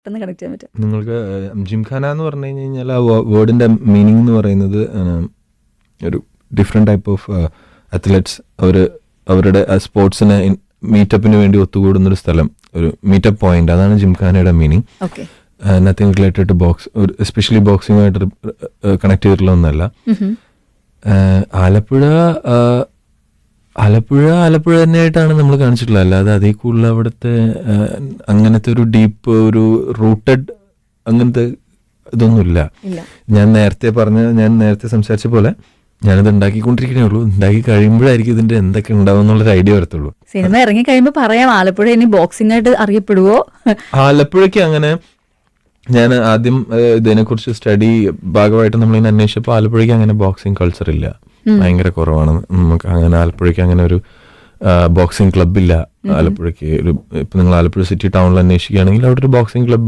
Connect ചെയ്യാൻ പറ്റും. നിങ്ങൾക്ക് ജിംഖാന എന്ന് പറഞ്ഞു കഴിഞ്ഞാൽ ആ വേർഡിന്റെ മീനിങ് എന്ന് പറയുന്നത് ഒരു ഡിഫറെന്റ് ടൈപ്പ് ഓഫ് അത്ലറ്റ്സ് അവരുടെ സ്പോർട്സിനെ മീറ്റപ്പിന് വേണ്ടി ഒത്തുകൂടുന്നൊരു സ്ഥലം, ഒരു മീറ്റപ്പ് പോയിന്റ്, അതാണ് ജിംഖാനയുടെ meaning. Okay. Nothing related to box, especially ബോക്സിങ്ങുമായിട്ട് കണക്ട് ചെയ്തിട്ടുള്ള ഒന്നല്ല. ആലപ്പുഴ തന്നെയായിട്ടാണ് നമ്മൾ കാണിച്ചിട്ടുള്ളത്. അല്ലാതെ അതേ കൂടുതൽ അവിടുത്തെ അങ്ങനത്തെ ഒരു ഡീപ്പ് ഒരു റൂട്ടഡ് അങ്ങനത്തെ ഇതൊന്നുമില്ല. ഞാൻ നേരത്തെ സംസാരിച്ച പോലെ ഞാനിത് ഉണ്ടാക്കിക്കൊണ്ടിരിക്കണേ ഉള്ളൂ. ഉണ്ടാക്കി കഴിയുമ്പോഴായിരിക്കും ഇതിന്റെ എന്തൊക്കെ ഉണ്ടാവും എന്നുള്ളൊരു ഐഡിയ വരത്തുള്ളൂ. സിനിമ ഇറങ്ങി കഴിയുമ്പോൾ പറയാം ആലപ്പുഴ ഇനി ബോക്സിംഗ് ആയിട്ട് അറിയപ്പെടുവോ. ആലപ്പുഴയ്ക്ക് അങ്ങനെ ഞാൻ ആദ്യം ഇതിനെക്കുറിച്ച് സ്റ്റഡി ഭാഗമായിട്ട് നമ്മളിങ്ങനെ അന്വേഷിച്ചപ്പോൾ ആലപ്പുഴയ്ക്ക് അങ്ങനെ ബോക്സിംഗ് കൾച്ചർ ഇല്ല, ഭയങ്കര കുറവാണ്. നമുക്ക് അങ്ങനെ ആലപ്പുഴയ്ക്ക് അങ്ങനെ ഒരു ബോക്സിംഗ് ക്ലബ് ഇല്ല. ആലപ്പുഴയ്ക്ക് ഇപ്പൊ നിങ്ങൾ ആലപ്പുഴ സിറ്റി ടൗണിൽ അന്വേഷിക്കുകയാണെങ്കിൽ അവിടെ ഒരു ബോക്സിംഗ് ക്ലബ് ഇല്ല.